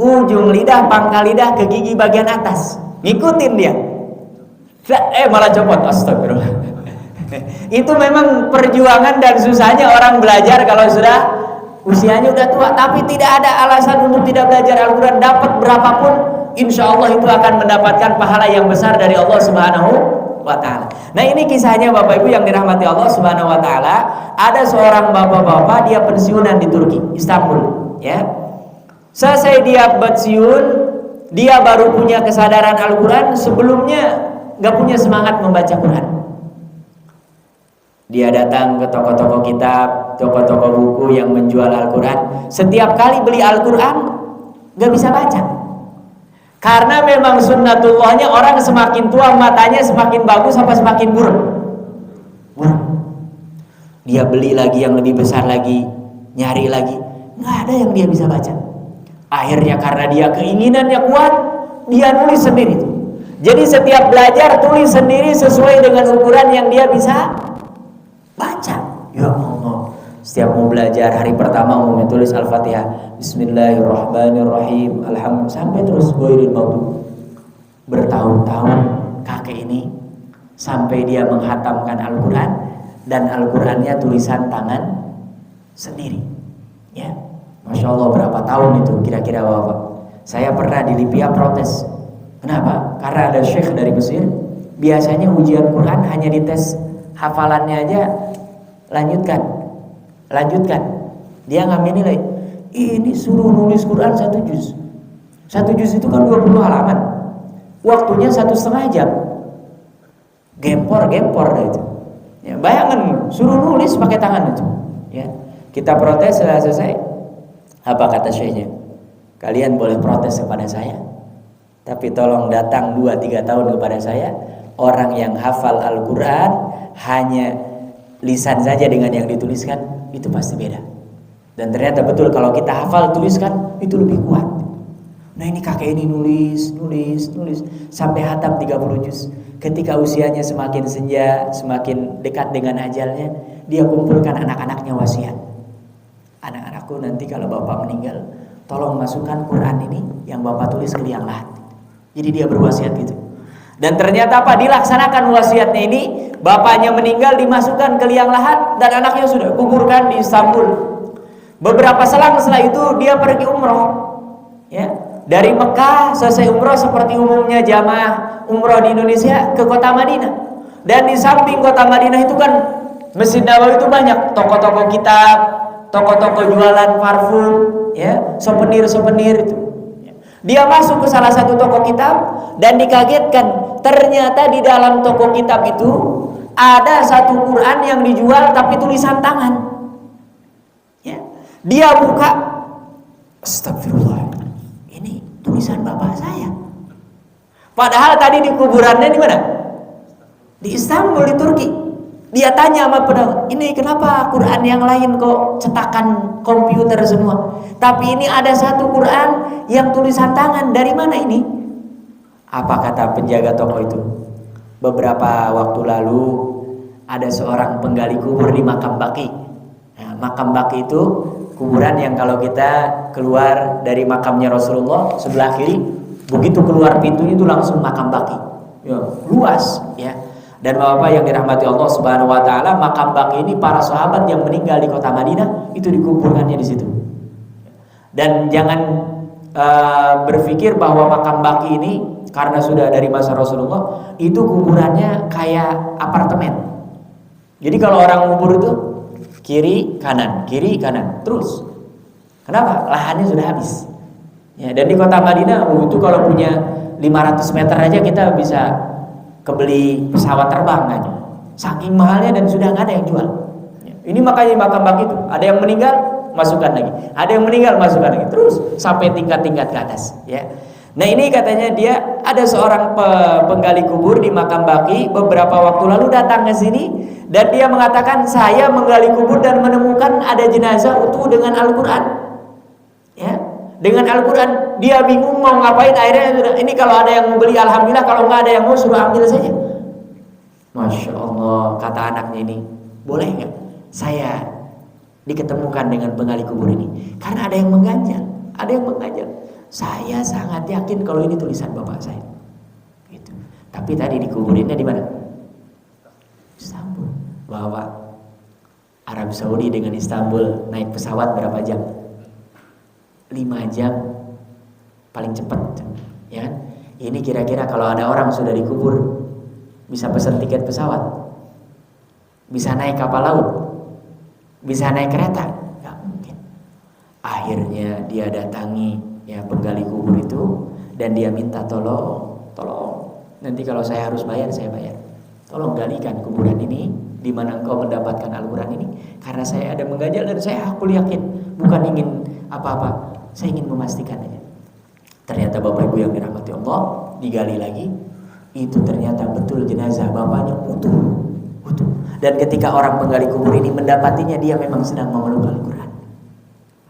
ujung lidah, pangkal lidah ke gigi bagian atas. Ngikutin dia. Malah copot. Astagfirullah. Itu memang perjuangan dan susahnya orang belajar kalau sudah usianya udah tua. Tapi tidak ada alasan untuk tidak belajar Al-Quran. Dapat berapapun, insya Allah itu akan mendapatkan pahala yang besar dari Allah Subhanahu wa ta'ala. Nah, ini kisahnya Bapak Ibu yang dirahmati Allah Subhanahu wa ta'ala. Ada seorang bapak-bapak, dia pensiunan di Turki, Istanbul, ya. Selesai dia pensiun, dia baru punya kesadaran Al-Quran. Sebelumnya gak punya semangat membaca Quran. Dia datang ke toko-toko kitab, toko-toko buku yang menjual Al-Quran. Setiap kali beli Al-Quran gak bisa baca. Karena memang sunnatullahnya orang semakin tua matanya semakin bagus apa semakin buruk? Dia beli lagi yang lebih besar lagi, nyari lagi, nggak ada yang dia bisa baca. Akhirnya karena dia keinginannya kuat, dia nulis sendiri. Jadi setiap belajar tulis sendiri sesuai dengan ukuran yang dia bisa baca. Ya Allah, setiap mau belajar hari pertama mau tulis Al-Fatihah, Bismillahirrahmanirrahim, Alhamdulillah, sampai terus ghairil maghdubi. Bertahun-tahun kakek ini sampai dia menghatamkan Al-Quran, dan Al-Qurannya tulisan tangan sendiri. Ya, Masya Allah, berapa tahun itu kira-kira Bapak? Saya pernah di Libya protes. Kenapa? Karena ada syekh dari Mesir, biasanya ujian Quran hanya dites hafalannya aja, lanjutkan. Dia ngambil nilai. Ini suruh nulis Quran 1 juz. 1 juz itu kan 20 halaman. Waktunya 1,5 jam. Gempor dah itu. Ya, bayangkan suruh nulis pakai tangan itu. Ya. Kita protes, setelah selesai. Apa kata syekhnya? Kalian boleh protes kepada saya, tapi tolong datang 2-3 tahun kepada saya. Orang yang hafal Al-Quran hanya lisan saja dengan yang dituliskan, itu pasti beda. Dan ternyata betul, kalau kita hafal tuliskan itu lebih kuat. Nah, ini kakek ini nulis sampai hatam 30 juz. Ketika usianya semakin senja, semakin dekat dengan ajalnya, dia kumpulkan anak-anaknya wasiat. Anak-anak aku nanti kalau bapak meninggal, tolong masukkan Quran ini yang bapak tulis ke liang lahat. Jadi dia berwasiat gitu. Dan ternyata apa? Dilaksanakan wasiatnya ini. Bapaknya meninggal, dimasukkan ke liang lahat, dan anaknya sudah kuburkan di Istanbul. Beberapa selang setelah itu dia pergi umroh, ya, dari Mekah selesai umroh seperti umumnya jamaah umroh di Indonesia ke kota Madinah. Dan di samping kota Madinah itu kan Masjid Nabawi itu banyak toko-toko kitab, toko-toko jualan parfum, ya, souvenir-souvenir itu. Dia masuk ke salah satu toko kitab dan dikagetkan, ternyata di dalam toko kitab itu ada satu Quran yang dijual tapi tulisan tangan. Ya. Dia buka, astagfirullah, ini tulisan bapak saya. Padahal tadi di kuburannya di mana? Di Istanbul, di Turki. Dia tanya sama pedagang, ini kenapa Quran yang lain kok cetakan komputer semua, tapi ini ada satu Quran yang tulisan tangan, dari mana ini? Apa kata penjaga toko itu? Beberapa waktu lalu ada seorang penggali kubur di makam baki. Nah, makam baki itu kuburan yang kalau kita keluar dari makamnya Rasulullah sebelah kiri, begitu keluar pintunya itu langsung makam baki, ya, luas, ya. Dan Bapak yang dirahmati Allah Subhanahu wa taala, makam baki ini para sahabat yang meninggal di kota Madinah itu dikuburkannya di situ. Dan jangan berpikir bahwa makam baki ini karena sudah dari masa Rasulullah itu kuburannya kayak apartemen. Jadi kalau orang kubur itu kiri kanan terus. Kenapa? Lahannya sudah habis. Ya, dan di kota Madinah itu kalau punya 500 meter aja kita bisa kebeli pesawat terbang aja, saking mahalnya, dan sudah nggak ada yang jual. Ini makanya makam baki itu ada yang meninggal masukkan lagi, ada yang meninggal masukkan lagi, terus sampai tingkat-tingkat ke atas, ya. Nah ini katanya dia ada seorang penggali kubur di makam baki beberapa waktu lalu datang ke sini dan dia mengatakan, saya menggali kubur dan menemukan ada jenazah utuh dengan Al-Quran, ya, dengan Al-Quran. Dia bingung mau ngapain, akhirnya ini kalau ada yang mau beli alhamdulillah, kalau nggak ada yang mau suruh ambil saja. Masya Allah, kata anaknya ini, boleh nggak saya diketemukan dengan penggali kubur ini? Karena ada yang mengganjal, saya sangat yakin kalau ini tulisan bapak saya gitu. Tapi tadi dikuburinnya di mana? Istanbul. Bahwa Arab Saudi dengan Istanbul naik pesawat berapa jam? 5 jam paling cepat, ya kan? Ini kira-kira kalau ada orang sudah dikubur bisa pesan tiket pesawat, bisa naik kapal laut, bisa naik kereta? Gak mungkin. Akhirnya dia datangi, ya, penggali kubur itu dan dia minta tolong nanti kalau saya harus bayar, saya bayar. Tolong galikan kuburan ini di mana engkau mendapatkan Al-Quran ini, karena saya ada mengganjal dan saya yakin, bukan ingin apa-apa, saya ingin memastikan aja. Ternyata Bapak Ibu yang dirahmati Allah, digali lagi, itu ternyata betul jenazah bapaknya utuh. Dan ketika orang penggali kubur ini mendapatinya, dia memang sedang memeluk Al-Quran.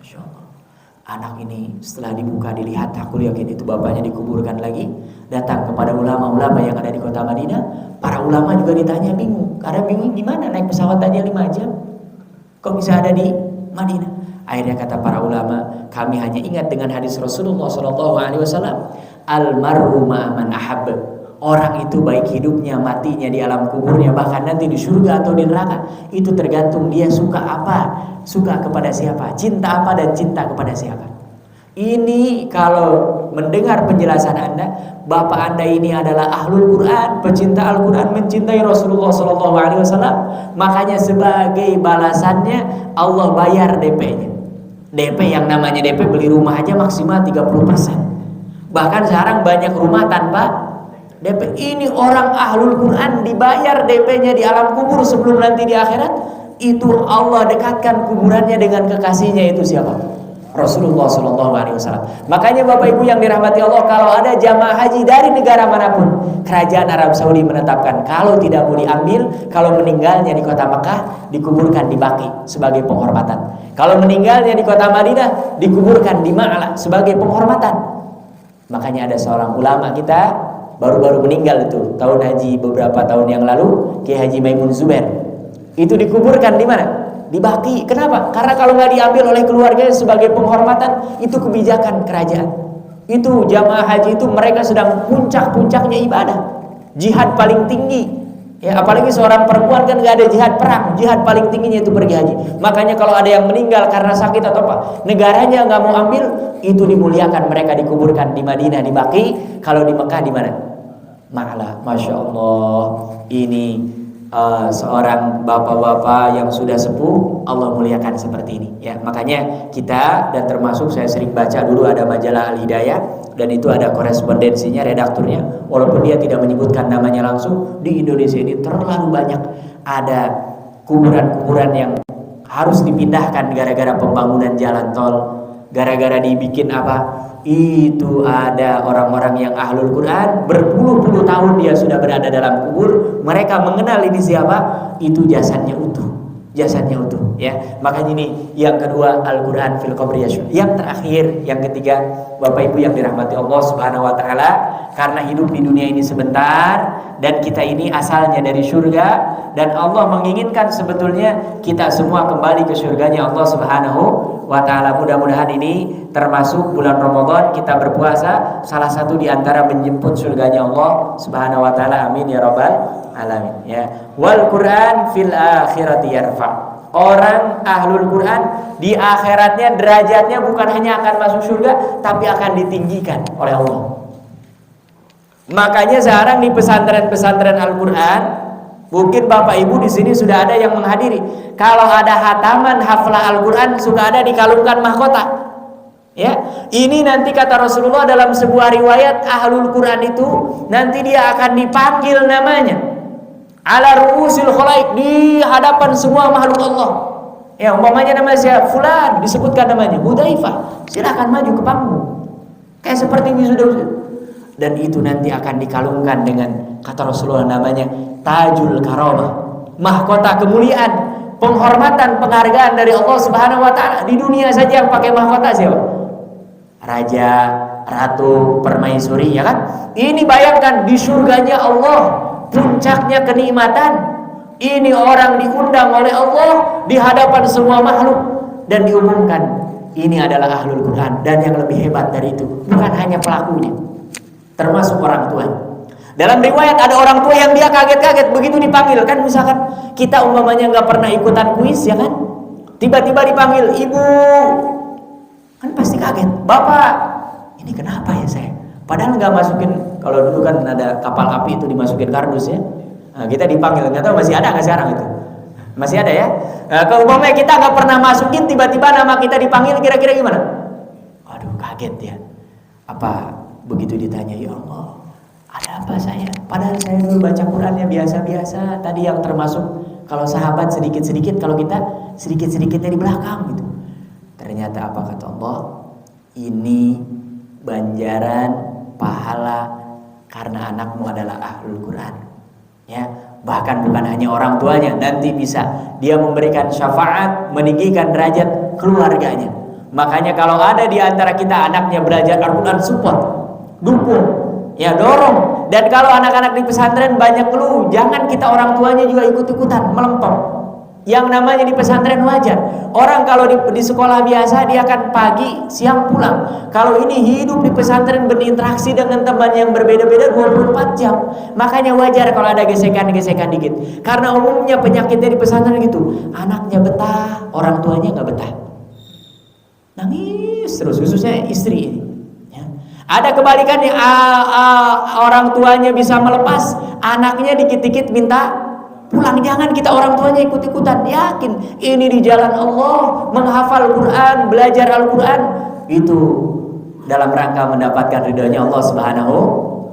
Masya Allah. Anak ini setelah dibuka dilihat, aku yakin itu bapaknya dikuburkan lagi. Datang kepada ulama-ulama yang ada di kota Madinah. Para ulama juga ditanya, bingung. Karena bingung gimana naik pesawat aja 5 jam, kok bisa ada di Madinah? Akhirnya kata para ulama, kami hanya ingat dengan hadis Rasulullah SAW, almaru ma'aman ahab. Orang itu baik hidupnya, matinya, di alam kuburnya, bahkan nanti di surga atau di neraka, itu tergantung dia suka apa, suka kepada siapa, cinta apa dan cinta kepada siapa. Ini kalau mendengar penjelasan Anda, bapak Anda ini adalah ahlul Quran, pecinta Al-Quran, mencintai Rasulullah SAW, makanya sebagai balasannya Allah bayar DP-nya. DP yang namanya DP beli rumah aja maksimal 30%. Bahkan sekarang banyak rumah tanpa DP. Ini orang ahlul Quran dibayar DP-nya di alam kubur sebelum nanti di akhirat. Itu Allah dekatkan kuburannya dengan kekasihnya, itu siapa? Rasulullah SAW. Makanya Bapak Ibu yang dirahmati Allah, kalau ada jamaah haji dari negara manapun, kerajaan Arab Saudi menetapkan kalau tidak mau diambil, kalau meninggalnya di kota Mekah, dikuburkan di Baqi sebagai penghormatan. Kalau meninggalnya di kota Madinah, dikuburkan di Ma'la sebagai penghormatan. Makanya ada seorang ulama kita baru-baru meninggal itu tahun haji beberapa tahun yang lalu, Kiai Haji Maimun Zubair. Itu dikuburkan di mana? Dibaki. Kenapa? Karena kalau nggak diambil oleh keluarganya sebagai penghormatan, itu kebijakan kerajaan. Itu jamaah haji itu mereka sedang puncak-puncaknya ibadah, jihad paling tinggi. Ya, apalagi seorang perempuan kan nggak ada jihad perang, jihad paling tingginya itu pergi haji. Makanya kalau ada yang meninggal karena sakit atau apa, negaranya nggak mau ambil, itu dimuliakan, mereka dikuburkan di Madinah di Baqi. Kalau di Mekah di mana? Ma'la. Masya Allah, ini seorang bapak-bapak yang sudah sepuh, Allah muliakan seperti ini. Ya, makanya kita, dan termasuk saya sering baca dulu ada majalah Al-Hidayah, dan itu ada korespondensinya, redakturnya, walaupun dia tidak menyebutkan namanya langsung. Di Indonesia ini terlalu banyak ada kuburan-kuburan yang harus dipindahkan gara-gara pembangunan jalan tol, gara-gara dibikin apa. Itu ada orang-orang yang ahlul Quran, berpuluh-puluh tahun dia sudah berada dalam kubur, mereka mengenal ini siapa, itu jasadnya utuh, jasadnya utuh, ya. Makanya ini yang kedua, Al-Quran fil qabri yashfa. Yang terakhir, yang ketiga, Bapak Ibu yang dirahmati Allah Subhanahu wa taala, karena hidup di dunia ini sebentar dan kita ini asalnya dari surga, dan Allah menginginkan sebetulnya kita semua kembali ke surganya Allah Subhanahu wa taala. Mudah-mudahan ini termasuk bulan Ramadan kita berpuasa, salah satu di antara menjemput surganya Allah Subhanahu wa taala. Amin ya rabbal alamin, ya. Wal Quran fil akhirati yarfa. Orang ahlul Quran di akhiratnya derajatnya bukan hanya akan masuk surga, tapi akan ditinggikan oleh Allah. Makanya sekarang di pesantren-pesantren Al-Quran, mungkin Bapak Ibu di sini sudah ada yang menghadiri. Kalau ada hataman haflah Al-Quran, suka ada dikalungkan mahkota. Ya, ini nanti kata Rasulullah dalam sebuah riwayat, ahlul Quran itu nanti dia akan dipanggil namanya ala ru'usil khalaik, di hadapan semua makhluk Allah. Ya, umpamanya nama siapa? Fulan, disebutkan namanya Hudzaifah, silakan maju ke panggung. Kayak seperti ini sudah. Dan itu nanti akan dikalungkan dengan kata Rasulullah namanya tajul karamah, mahkota kemuliaan, penghormatan, penghargaan dari Allah Subhanahu wa taala. Di dunia saja yang pakai mahkota siapa? Raja, ratu, permaisuri, ya kan? Ini bayangkan di surganya Allah, puncaknya kenikmatan. Ini orang diundang oleh Allah di hadapan semua makhluk dan diumumkan ini adalah ahlul Quran. Dan yang lebih hebat dari itu, bukan hanya pelakunya, termasuk orang tua. Dalam riwayat ada orang tua yang dia kaget-kaget begitu dipanggil. Kan misalkan kita umpamanya nggak pernah ikutan kuis, ya kan? Tiba-tiba dipanggil, ibu, kan pasti kaget. Bapak, ini kenapa ya saya? Padahal nggak masukin. Kalau dulu kan ada kapal api itu dimasukin kardus, ya. Nah, kita dipanggil, nggak tahu masih ada nggak sekarang itu? Masih ada, ya. Kalau umpamanya kita nggak pernah masukin, tiba-tiba nama kita dipanggil, kira-kira gimana? Waduh, kaget ya. Apa begitu ditanya, ya Allah, ada apa saya? Padahal saya dulu baca Qurannya biasa-biasa. Tadi yang termasuk kalau sahabat sedikit-sedikit, kalau kita sedikit-sedikitnya di belakang gitu. Ternyata apa kata Allah? Ini banjaran pahala karena anakmu adalah ahlul Quran. Ya, bahkan bukan hanya orang tuanya, nanti bisa dia memberikan syafaat, meninggikan derajat keluarganya. Makanya kalau ada di antara kita anaknya belajar Al-Quran, support, dukung, ya dorong. Dan kalau anak-anak di pesantren banyak keluh, jangan kita orang tuanya juga ikut-ikutan melempem. Yang namanya di pesantren wajar. Orang kalau di sekolah biasa dia akan pagi, siang pulang. Kalau ini hidup di pesantren berinteraksi dengan teman yang berbeda-beda 24 jam. Makanya wajar kalau ada gesekan-gesekan dikit. Karena umumnya penyakitnya di pesantren gitu. Anaknya betah, orang tuanya nggak betah. Nangis terus, khususnya istri. Ya. Ada kebalikannya, orang tuanya bisa melepas, anaknya dikit-dikit minta pulang. Jangan kita orang tuanya ikut-ikutan. Yakin ini di jalan Allah, menghafal Quran, belajar Al-Quran, itu dalam rangka mendapatkan ridhonya Allah Subhanahu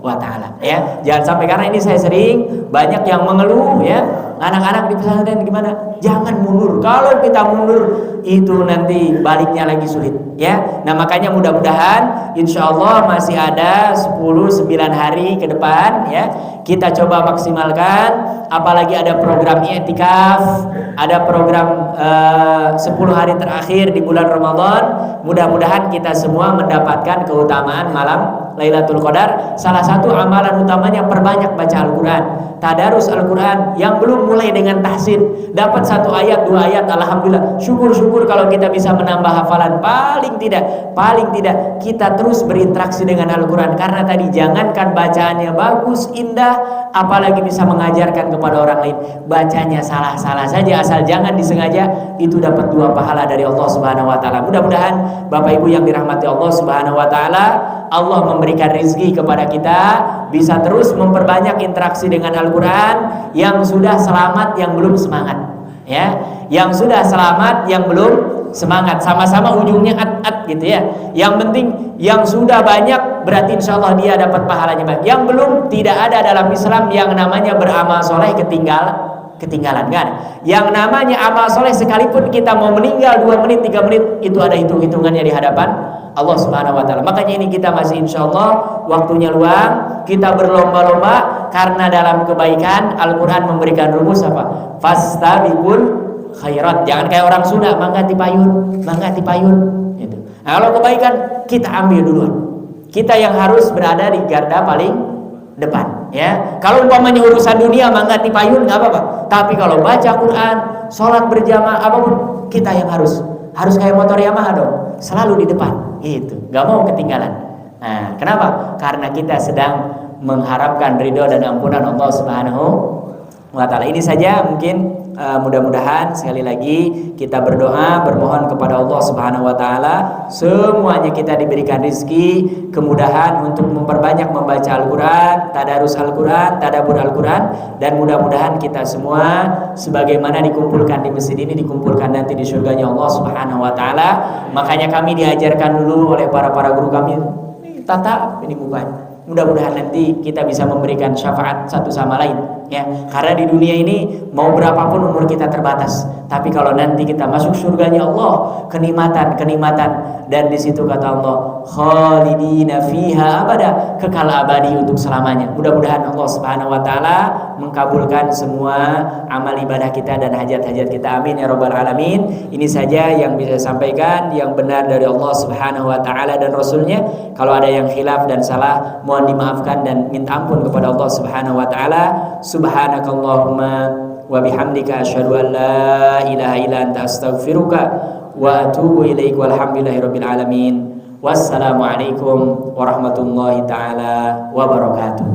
wa taala, ya. Jangan sampai, karena ini saya sering banyak yang mengeluh, ya, anak-anak di pesantren gimana? Jangan mundur. Kalau kita mundur itu nanti baliknya lagi sulit, ya. Nah, makanya mudah-mudahan insyaallah masih ada 10-9 hari ke depan, ya. Kita coba maksimalkan, apalagi ada program i'tikaf, ada program 10 hari terakhir di bulan Ramadan. Mudah-mudahan kita semua mendapatkan keutamaan malam Lailatul Qadar, salah satu amalan utamanya perbanyak baca Al-Quran, tadarus Al-Quran. Yang belum mulai dengan tahsin, dapat 1 ayat 2 ayat, alhamdulillah, syukur-syukur. Kalau kita bisa menambah hafalan, paling tidak kita terus berinteraksi dengan Al-Quran. Karena tadi jangankan bacaannya bagus, indah, apalagi bisa mengajarkan kepada orang lain. Bacanya salah-salah saja, asal jangan disengaja, itu dapat 2 pahala dari Allah Subhanahu wa taala. Mudah-mudahan Bapak Ibu yang dirahmati Allah Subhanahu wa taala, Allah memberikan rezeki kepada kita bisa terus memperbanyak interaksi dengan Al-Quran. Yang sudah selamat, yang belum semangat, ya. Yang sudah selamat, yang belum semangat, sama-sama ujungnya at gitu ya. Yang penting yang sudah banyak berarti insya Allah dia dapat pahalanya banyak. Yang belum, tidak ada dalam Islam yang namanya beramal soleh ketinggalan kan. Yang namanya amal soleh, sekalipun kita mau meninggal 2 menit 3 menit, itu ada hitung-hitungannya di hadapan Allah Subhanahu wa taala. Makanya ini kita masih insya Allah waktunya luang, kita berlomba-lomba karena dalam kebaikan Al-Quran memberikan rumus apa? Fastabiqul khairat. Jangan kayak orang Sunda, mangga tipayun gitu. Nah, kalau kebaikan kita ambil duluan. Kita yang harus berada di garda paling depan, ya. Kalau umpamanya urusan dunia mangga tipayun nggak apa-apa. Tapi kalau baca Quran, sholat berjamaah, apapun, kita yang harus kayak motor Yamaha dong, selalu di depan, gitu. Nggak mau ketinggalan. Nah, kenapa? Karena kita sedang mengharapkan ridho dan ampunan Allah Subhanahu wa taala. Ini saja mungkin. Mudah-mudahan sekali lagi kita berdoa, bermohon kepada Allah Subhanahu wa taala, semuanya kita diberikan rezeki, kemudahan untuk memperbanyak membaca Al-Quran, tadarus Al-Quran, tadabbur Al-Quran, dan mudah-mudahan kita semua sebagaimana dikumpulkan di masjid ini dikumpulkan nanti di surganya Allah Subhanahu wa taala. Makanya kami diajarkan dulu oleh para guru kami, tata ini bukan. Mudah-mudahan nanti kita bisa memberikan syafaat satu sama lain, ya. Karena di dunia ini mau berapapun umur kita terbatas, tapi kalau nanti kita masuk surganya Allah, kenikmatan, dan di situ kata Allah, khalidina fiha abada, kekal abadi untuk selamanya. Mudah-mudahan Allah Subhanahu wa taala mengkabulkan semua amal ibadah kita dan hajat-hajat kita, amin ya rabbal alamin. Ini saja yang bisa saya sampaikan, yang benar dari Allah Subhanahu wa taala dan Rasulnya. Kalau ada yang khilaf dan salah, mohon dimaafkan dan minta ampun kepada Allah Subhanahu wa taala. Subhanakallahumma wa bihamdika asyhadu an la ilaha illa anta astaghfiruka wa atubu ilaik, walhamdulillahirabbil alamin. Wassalamualaikum warahmatullahi taala wabarakatuh.